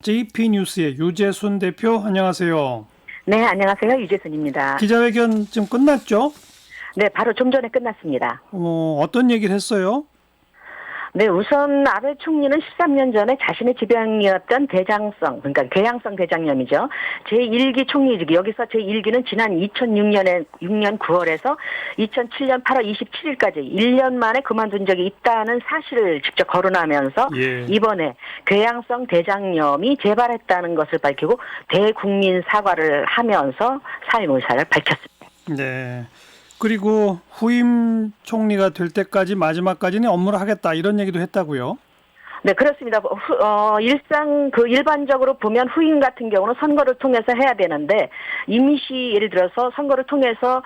JP뉴스의 유재순 대표 안녕하세요. 네, 안녕하세요. 유재순입니다. 기자회견 지금 끝났죠? 네, 바로 좀 전에 끝났습니다. 어떤 얘기를 했어요? 네, 우선 아베 총리는 13년 전에 자신의 지병이었던 대장성, 그러니까 궤양성 대장염이죠. 제1기 총리직이, 여기서 제1기는 지난 2006년 9월에서 2007년 8월 27일까지 1년 만에 그만둔 적이 있다는 사실을 직접 거론하면서 이번에 궤양성 대장염이 재발했다는 것을 밝히고 대국민 사과를 하면서 사임 의사를 밝혔습니다. 네. 그리고 후임 총리가 될 때까지 마지막까지는 업무를 하겠다 이런 얘기도 했다고요? 네, 그렇습니다. 일반적으로 보면 후임 같은 경우는 선거를 통해서 해야 되는데, 임시, 예를 들어서 선거를 통해서,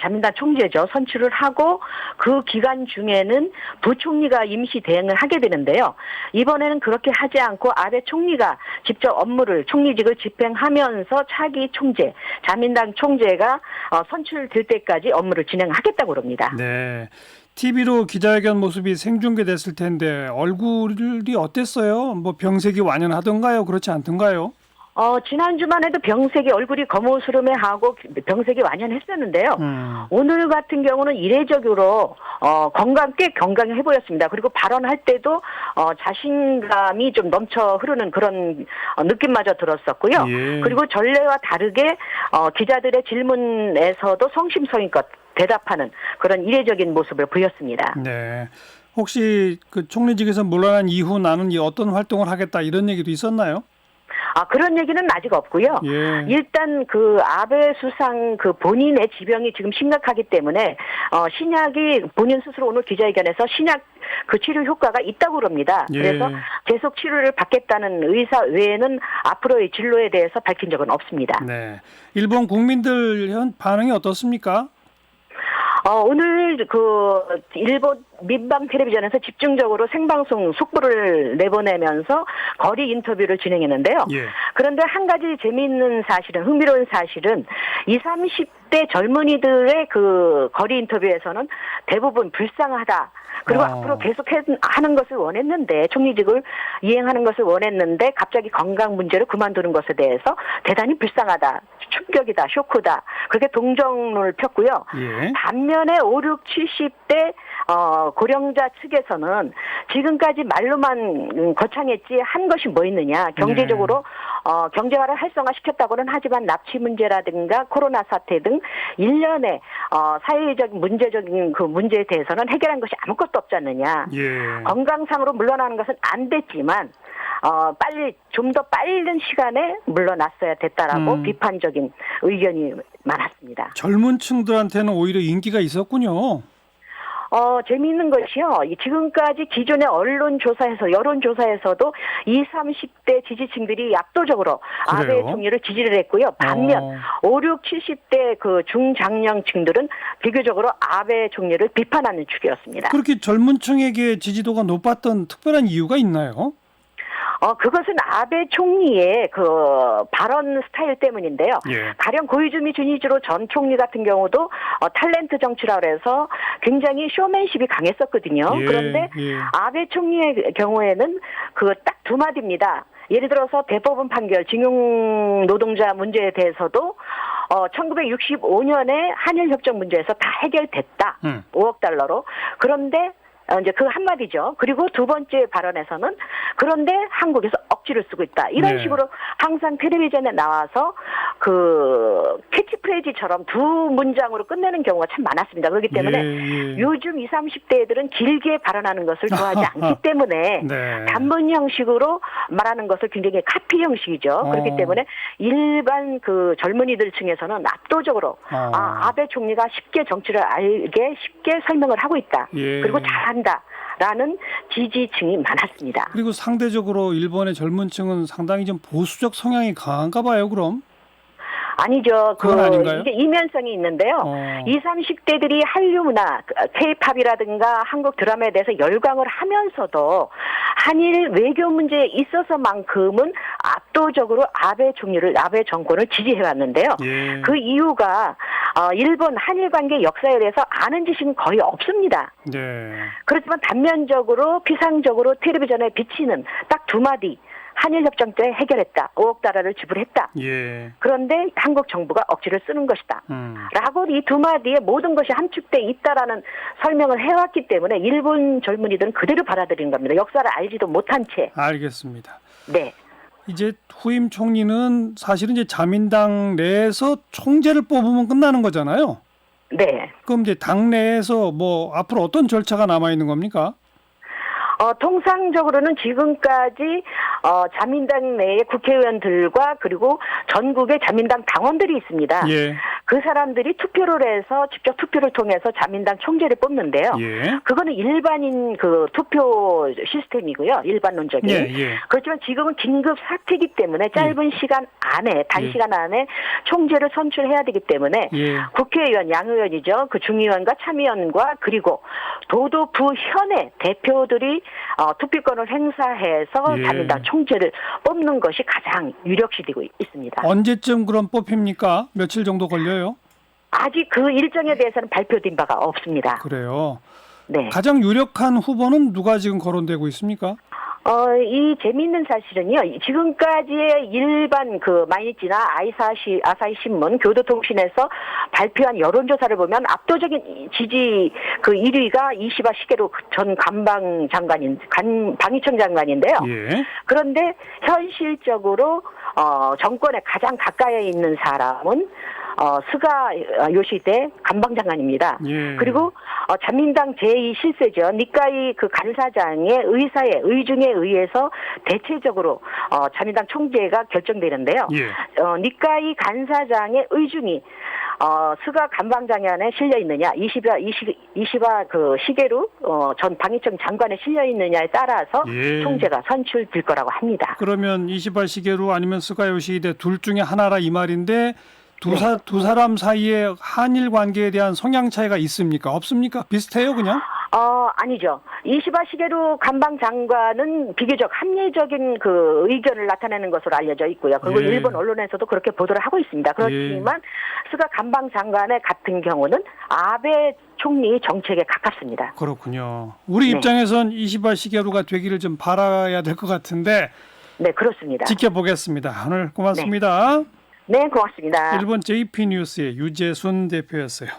자민당 총재죠. 선출을 하고, 그 기간 중에는 부총리가 임시 대행을 하게 되는데요. 이번에는 그렇게 하지 않고 아베 총리가 직접 업무를, 총리직을 집행하면서 차기 총재, 자민당 총재가 선출될 때까지 업무를 진행하겠다고 합니다. 네. TV로 기자회견 모습이 생중계됐을 텐데 얼굴이 어땠어요? 뭐 병색이 완연하던가요? 그렇지 않던가요? 지난주만 해도 병색이 얼굴이 거무스름해하고 병색이 완연했었는데요. 오늘 같은 경우는 이례적으로 꽤 건강해 보였습니다. 그리고 발언할 때도 자신감이 좀 넘쳐 흐르는 그런 느낌마저 들었었고요. 예. 그리고 전례와 다르게 기자들의 질문에서도 성심성의껏 대답하는 그런 이례적인 모습을 보였습니다. 네. 혹시 그 총리직에서 물러난 이후 나는 어떤 활동을 하겠다 이런 얘기도 있었나요? 그런 얘기는 아직 없고요. 예. 일단 그 아베 수상 그 본인의 지병이 지금 심각하기 때문에 신약이 본인 스스로 오늘 기자회견에서 신약 그 치료 효과가 있다고 그럽니다. 예. 그래서 계속 치료를 받겠다는 의사 외에는 앞으로의 진로에 대해서 밝힌 적은 없습니다. 네. 일본 국민들 현 반응이 어떻습니까? 오늘 일본 민방 텔레비전에서 집중적으로 생방송 속보를 내보내면서 거리 인터뷰를 진행했는데요. 예. 그런데 한 가지 재미있는 사실은, 흥미로운 사실은 20, 30대 젊은이들의 그 거리 인터뷰에서는 대부분 불쌍하다. 그리고 앞으로 계속 하는 것을 원했는데, 총리직을 이행하는 것을 원했는데 갑자기 건강 문제로 그만두는 것에 대해서 대단히 불쌍하다. 충격이다. 쇼크다. 그렇게 동정론을 폈고요. 예. 반면에 5, 6, 70대 고령자 측에서는 지금까지 말로만 거창했지 한 것이 뭐 있느냐. 경제적으로 경제화를 활성화시켰다고는 하지만 납치 문제라든가 코로나 사태 등 일련의 사회적 문제적인 그 문제에 대해서는 해결한 것이 아무것도 없지 않느냐. 예. 건강상으로 물러나는 것은 안 됐지만 좀 더 빠른 시간에 물러났어야 됐다라고 비판적인 의견이 많았습니다. 젊은 층들한테는 오히려 인기가 있었군요. 재미있는 것이요. 지금까지 기존의 여론조사에서도 20, 30대 지지층들이 압도적으로 그래요? 아베 총리를 지지를 했고요. 반면 5, 6, 70대 그 중장년층들은 비교적으로 아베 총리를 비판하는 축이었습니다. 그렇게 젊은 층에게 지지도가 높았던 특별한 이유가 있나요? 그것은 아베 총리의 그 발언 스타일 때문인데요. 예. 가령 고이즈미 주니치로 전 총리 같은 경우도 탤런트 정치라 그래서 굉장히 쇼맨십이 강했었거든요. 예. 그런데 예. 아베 총리의 경우에는 그 딱 두 마디입니다. 예를 들어서 대법원 판결, 징용 노동자 문제에 대해서도 1965년에 한일 협정 문제에서 다 해결됐다. 5억 달러로. 그런데 이제 그 한마디죠. 그리고 두 번째 발언에서는 그런데 한국에서 억지를 쓰고 있다. 이런 네. 식으로 항상 텔레비전에 나와서 그 캐치프레이즈처럼 두 문장으로 끝내는 경우가 참 많았습니다. 그렇기 때문에 요즘 20, 30대 애들은 길게 발언하는 것을 좋아하지 않기 때문에 네. 단문 형식으로 말하는 것을 굉장히 카피 형식이죠. 그렇기 때문에 일반 그 젊은이들 층에서는 압도적으로 아베 총리가 쉽게 정치를 알게 쉽게 설명을 하고 있다. 예. 그리고 잘한다라는 지지층이 많았습니다. 그리고 상대적으로 일본의 젊은 층은 상당히 좀 보수적 성향이 강한가 봐요, 그럼? 아니죠. 그건 아닌가요? 이게 이면성이 있는데요. 20, 30대들이 한류 문화, K-팝이라든가 한국 드라마에 대해서 열광을 하면서도 한일 외교 문제에 있어서만큼은 압도적으로 아베 정권을 지지해왔는데요. 예. 그 이유가 일본 한일 관계 역사에 대해서 아는 지식은 거의 없습니다. 네. 그렇지만 단면적으로 피상적으로 텔레비전에 비치는 딱 두 마디 한일 협정 때 해결했다. 5억 달러를 지불했다. 예. 그런데 한국 정부가 억지를 쓰는 것이다. 라고 이 두 마디에 모든 것이 함축돼 있다라는 설명을 해왔기 때문에 일본 젊은이들은 그대로 받아들인 겁니다. 역사를 알지도 못한 채. 알겠습니다. 네. 이제 후임 총리는 사실은 이제 자민당 내에서 총재를 뽑으면 끝나는 거잖아요. 네. 그럼 이제 당 내에서 뭐 앞으로 어떤 절차가 남아 있는 겁니까? 통상적으로는 지금까지 자민당 내의 국회의원들과 그리고 전국의 자민당 당원들이 있습니다. 예. 그 사람들이 투표를 해서 직접 투표를 통해서 자민당 총재를 뽑는데요. 예. 그거는 일반인 그 투표 시스템이고요. 일반론적인. 예, 예. 그렇지만 지금은 긴급 사태이기 때문에 짧은 시간 안에 단시간 안에 총재를 선출해야 되기 때문에 예. 국회의원, 양의원이죠. 그 중의원과 참의원과 그리고 도도부 현의 대표들이 투표권을 행사해서 예. 자민당 총재를 뽑는 것이 가장 유력시되고 있습니다. 언제쯤 그럼 뽑힙니까? 며칠 정도 걸려요? 아직 그 일정에 대해서는 발표된 바가 없습니다. 그래요. 네. 가장 유력한 후보는 누가 지금 거론되고 있습니까? 이 재미있는 사실은요, 지금까지의 일반 그 마이니지나 아사히 신문, 교도통신에서 발표한 여론조사를 보면 압도적인 지지 그 1위가 이시바 시게루 전 방위청 장관인데요. 예. 그런데 현실적으로, 정권에 가장 가까이 있는 사람은 스가 요시대 간방장관입니다. 예. 그리고 자민당 제2실세죠. 니카이 그 간사장의 의중에 의해서 대체적으로 자민당 총재가 결정되는데요. 예. 니카이 간사장의 의중이 스가 간방장관에 실려 있느냐, 이시바 그 시게루 전 방위청 장관에 실려 있느냐에 따라서 예. 총재가 선출될 거라고 합니다. 그러면 이시바 시게루 아니면 스가 요시히데 둘 중에 하나라 이 말인데 두 사람 사이에 한일 관계에 대한 성향 차이가 있습니까? 없습니까? 비슷해요, 그냥? 아니죠. 이시바 시게루 간방 장관은 비교적 합리적인 그 의견을 나타내는 것으로 알려져 있고요. 그리고 예. 일본 언론에서도 그렇게 보도를 하고 있습니다. 그렇지만 스가 간방 장관의 같은 경우는 아베 총리 정책에 가깝습니다. 그렇군요. 우리 네. 입장에선 이시바 시게루가 되기를 좀 바라야 될 것 같은데 네, 그렇습니다. 지켜보겠습니다. 오늘 고맙습니다. 네, 고맙습니다. 일본 JP 뉴스의 유재순 대표였어요.